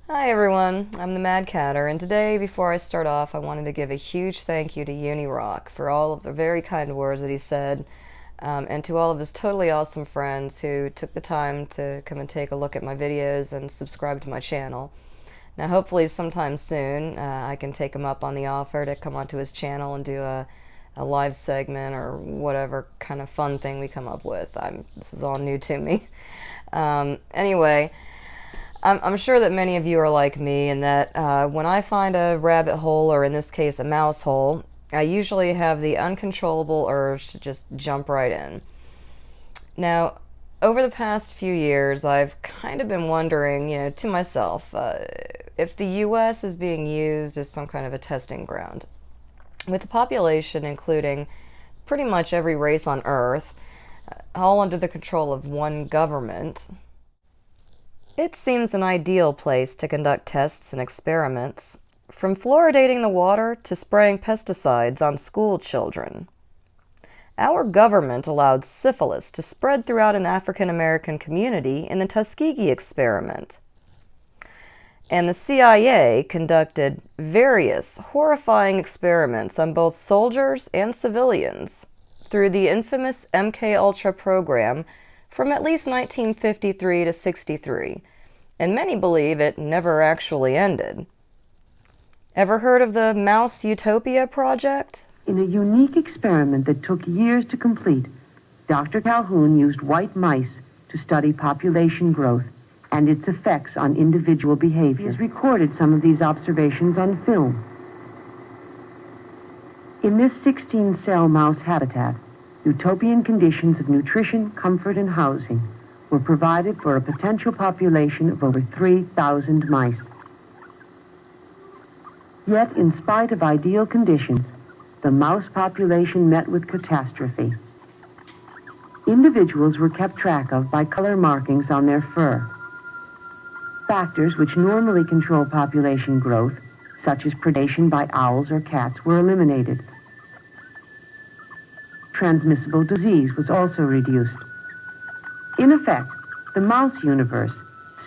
Hi everyone, I'm the Mad Catter, and today, before I start off, I wanted to give a huge thank you to UniRock for all of the very kind words that he said, and to all of his totally awesome friends who took the time to come and take a look at my videos and subscribe to my channel. Now, hopefully, sometime soon, I can take him up on the offer to come onto his channel and do a live segment or whatever kind of fun thing we come up with. This is all new to me. Anyway. I'm sure that many of you are like me in that when I find a rabbit hole, or in this case a mouse hole, I usually have the uncontrollable urge to just jump right in. Now, over the past few years, I've kind of been wondering, to myself, if the US is being used as some kind of a testing ground. With the population including pretty much every race on Earth, all under the control of one government, it seems an ideal place to conduct tests and experiments, from fluoridating the water to spraying pesticides on school children. Our government allowed syphilis to spread throughout an African American community in the Tuskegee experiment. And the CIA conducted various horrifying experiments on both soldiers and civilians through the infamous MK Ultra program from at least 1953 to 63, and many believe it never actually ended. Ever heard of the Mouse Utopia project? In a unique experiment that took years to complete, Dr. Calhoun used white mice to study population growth and its effects on individual behavior. He has recorded some of these observations on film. In this 16-cell mouse habitat, utopian conditions of nutrition, comfort, and housing were provided for a potential population of over 3,000 mice. Yet, in spite of ideal conditions, the mouse population met with catastrophe. Individuals were kept track of by color markings on their fur. Factors which normally control population growth, such as predation by owls or cats, were eliminated. Transmissible disease was also reduced. In effect, the mouse universe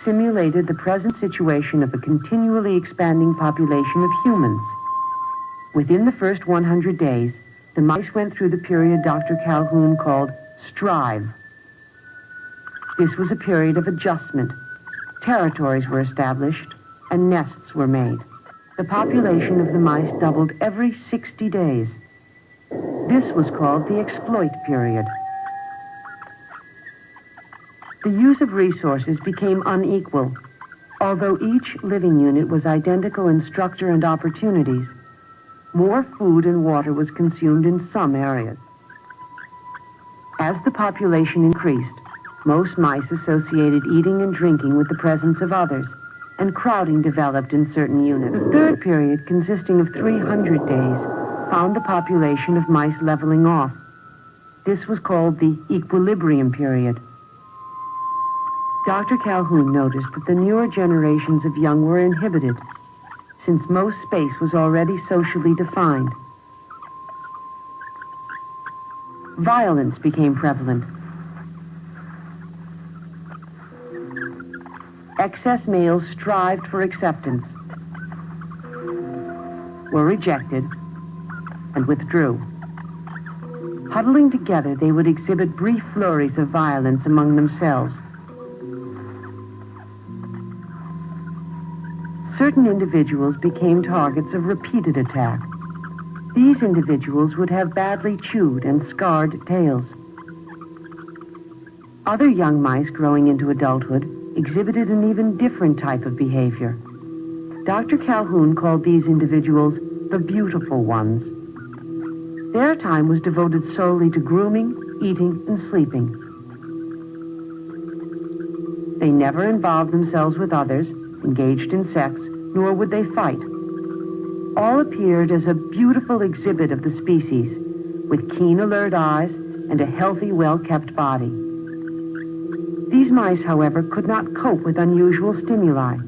simulated the present situation of a continually expanding population of humans. Within the first 100 days, the mice went through the period Dr. Calhoun called strive. This was a period of adjustment. Territories were established and nests were made. The population of the mice doubled every 60 days. This was called the exploit period. The use of resources became unequal. Although each living unit was identical in structure and opportunities, more food and water was consumed in some areas. As the population increased, most mice associated eating and drinking with the presence of others, and crowding developed in certain units. The third period, consisting of 300 days, found the population of mice leveling off. This was called the equilibrium period. Dr. Calhoun noticed that the newer generations of young were inhibited, since most space was already socially defined. Violence became prevalent. Excess males strived for acceptance, were rejected, and withdrew. Huddling together, they would exhibit brief flurries of violence among themselves. Certain individuals became targets of repeated attack. These individuals would have badly chewed and scarred tails. Other young mice growing into adulthood exhibited an even different type of behavior. Dr. Calhoun called these individuals the beautiful ones. Their time was devoted solely to grooming, eating, and sleeping. They never involved themselves with others, engaged in sex, nor would they fight. All appeared as a beautiful exhibit of the species, with keen, alert eyes and a healthy, well-kept body. These mice, however, could not cope with unusual stimuli.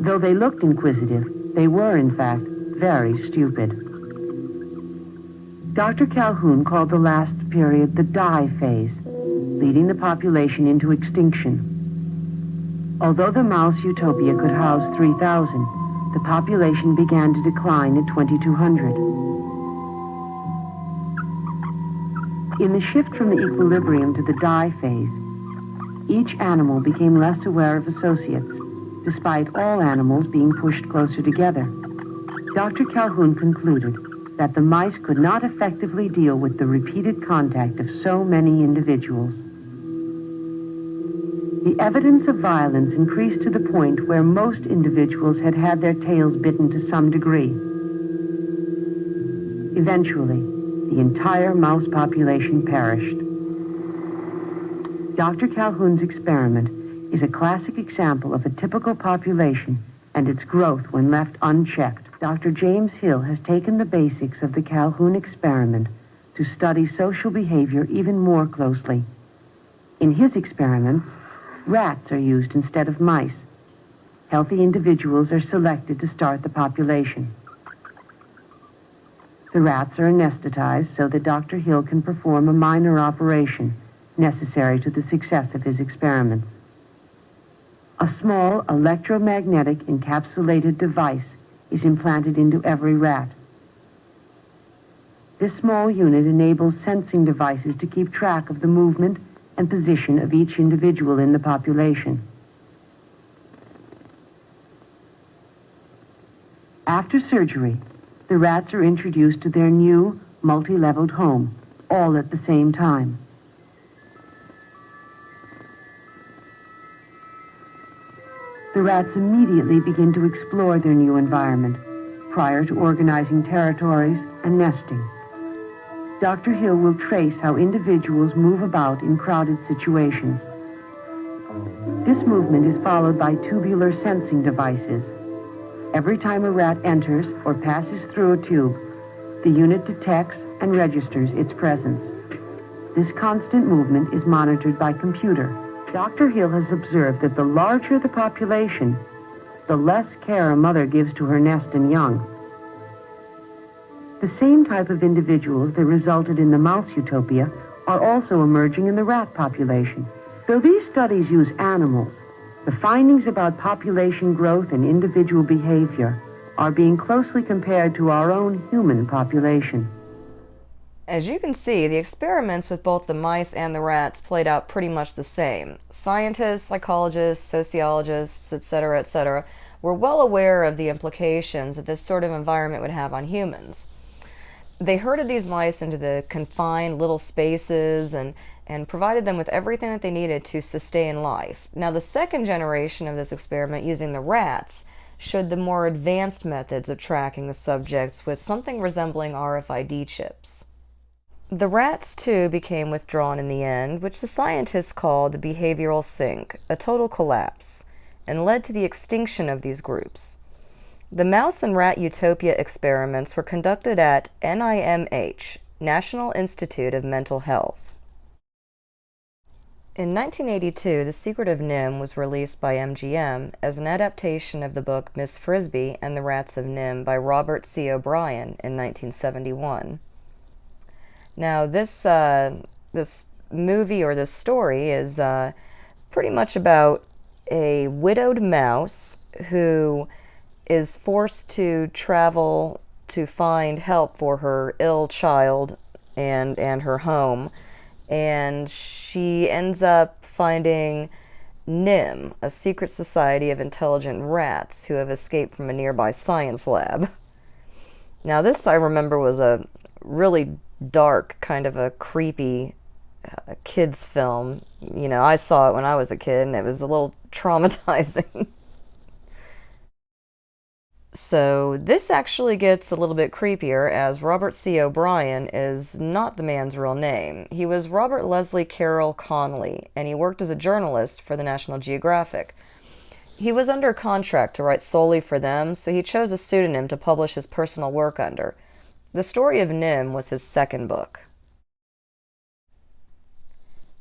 Though they looked inquisitive, they were, in fact, very stupid. Dr. Calhoun called the last period the die phase, leading the population into extinction. Although the mouse Utopia could house 3,000, the population began to decline at 2,200. In the shift from the equilibrium to the die phase, each animal became less aware of associates, despite all animals being pushed closer together. Dr. Calhoun concluded that the mice could not effectively deal with the repeated contact of so many individuals. The evidence of violence increased to the point where most individuals had had their tails bitten to some degree. Eventually, the entire mouse population perished. Dr. Calhoun's experiment is a classic example of a typical population and its growth when left unchecked. Dr. James Hill has taken the basics of the Calhoun experiment to study social behavior even more closely. In his experiments, rats are used instead of mice. Healthy individuals are selected to start the population. The rats are anesthetized so that Dr. Hill can perform a minor operation necessary to the success of his experiments. A small electromagnetic encapsulated device is implanted into every rat. This small unit enables sensing devices to keep track of the movement and position of each individual in the population. After surgery, the rats are introduced to their new multi-leveled home, all at the same time. The rats immediately begin to explore their new environment prior to organizing territories and nesting. Dr. Hill will trace how individuals move about in crowded situations. This movement is followed by tubular sensing devices. Every time a rat enters or passes through a tube, the unit detects and registers its presence. This constant movement is monitored by computer. Dr. Hill has observed that the larger the population, the less care a mother gives to her nest and young. The same type of individuals that resulted in the mouse Utopia are also emerging in the rat population. Though these studies use animals, the findings about population growth and individual behavior are being closely compared to our own human population. As you can see, the experiments with both the mice and the rats played out pretty much the same. Scientists, psychologists, sociologists, etc., were well aware of the implications that this sort of environment would have on humans. They herded these mice into the confined little spaces and provided them with everything that they needed to sustain life. Now, the second generation of this experiment, using the rats, showed the more advanced methods of tracking the subjects with something resembling RFID chips. The rats, too, became withdrawn in the end, which the scientists called the behavioral sink, a total collapse, and led to the extinction of these groups. The mouse and rat Utopia experiments were conducted at NIMH, National Institute of Mental Health. In 1982, The Secret of NIMH was released by MGM as an adaptation of the book Miss Frisbee and the Rats of NIMH by Robert C. O'Brien in 1971. Now, this movie or this story is pretty much about a widowed mouse who is forced to travel to find help for her ill child and her home. And she ends up finding NIMH, a secret society of intelligent rats who have escaped from a nearby science lab. Now, this, I remember, was a really dark, kind of a creepy kids film. You know, I saw it when I was a kid, and it was a little traumatizing. So this actually gets a little bit creepier, as Robert C. O'Brien is not the man's real name. He was Robert Leslie Carroll Conley, and he worked as a journalist for the National Geographic. He was under contract to write solely for them, so he chose a pseudonym to publish his personal work under. The Story of NIMH was his second book.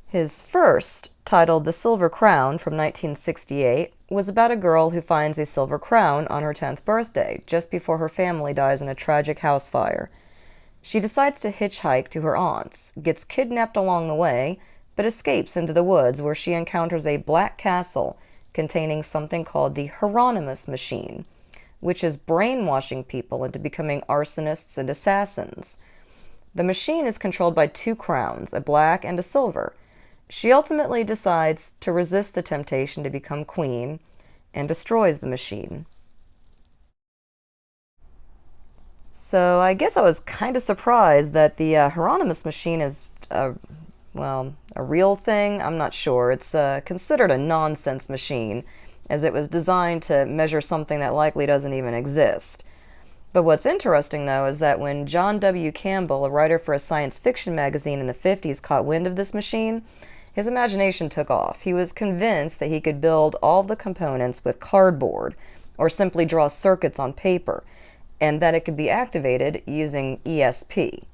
His first, titled The Silver Crown from 1968, was about a girl who finds a silver crown on her 10th birthday, just before her family dies in a tragic house fire. She decides to hitchhike to her aunt's, gets kidnapped along the way, but escapes into the woods where she encounters a black castle containing something called the Hieronymus machine, which is brainwashing people into becoming arsonists and assassins. The machine is controlled by two crowns, a black and a silver. She ultimately decides to resist the temptation to become queen and destroys the machine. So I guess I was kind of surprised that the Hieronymus machine is, a real thing. I'm not sure. It's considered a nonsense machine, as it was designed to measure something that likely doesn't even exist. But what's interesting, though, is that when John W. Campbell, a writer for a science fiction magazine in the 50s, caught wind of this machine, his imagination took off. He was convinced that he could build all of the components with cardboard, or simply draw circuits on paper, and that it could be activated using ESP.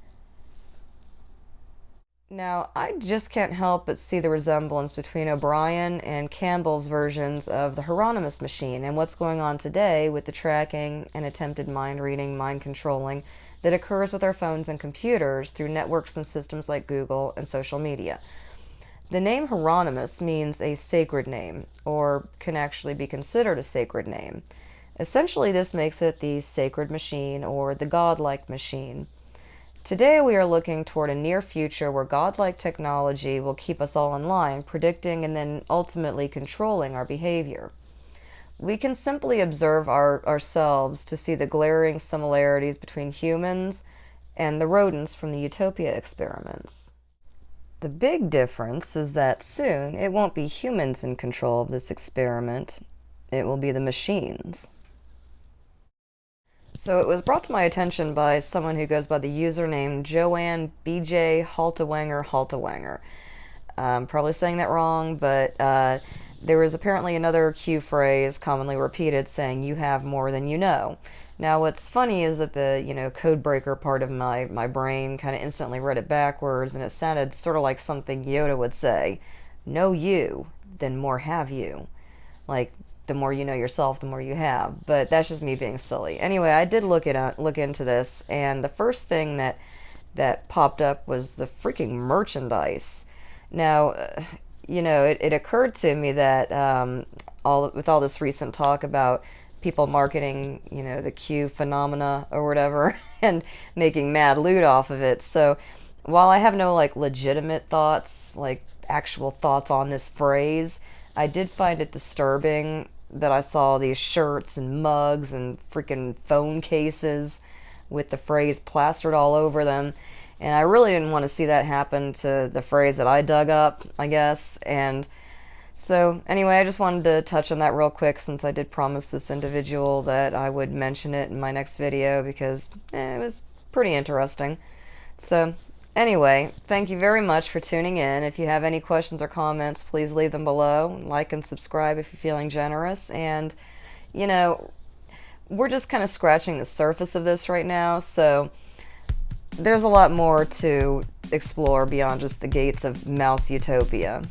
Now, I just can't help but see the resemblance between O'Brien and Campbell's versions of the Hieronymus machine and what's going on today with the tracking and attempted mind reading, mind controlling that occurs with our phones and computers through networks and systems like Google and social media. The name Hieronymus means a sacred name, or can actually be considered a sacred name. Essentially, this makes it the sacred machine or the godlike machine. Today we are looking toward a near future where godlike technology will keep us all in line, predicting and then ultimately controlling our behavior. We can simply observe ourselves to see the glaring similarities between humans and the rodents from the Utopia experiments. The big difference is that soon it won't be humans in control of this experiment, it will be the machines. So it was brought to my attention by someone who goes by the username Joanne BJ Haltewanger. I'm probably saying that wrong, but there was apparently another Q phrase commonly repeated saying, "You have more than you know." Now what's funny is that the code breaker part of my brain kind of instantly read it backwards, and it sounded sort of like something Yoda would say, "Know you, then more have you." Like, the more you know yourself, the more you have. But that's just me being silly. Anyway, I did look into this, and the first thing that popped up was the freaking merchandise. Now, it occurred to me that with all this recent talk about people marketing, the Q phenomena or whatever, and making mad loot off of it. So while I have no legitimate thoughts, actual thoughts on this phrase, I did find it disturbing that I saw these shirts and mugs and freaking phone cases with the phrase plastered all over them. And I really didn't want to see that happen to the phrase that I dug up, I guess. And so, anyway, I just wanted to touch on that real quick, since I did promise this individual that I would mention it in my next video, because it was pretty interesting. So, anyway, thank you very much for tuning in. If you have any questions or comments, please leave them below. Like and subscribe if you're feeling generous. And, we're just kind of scratching the surface of this right now, so there's a lot more to explore beyond just the gates of Mouse Utopia.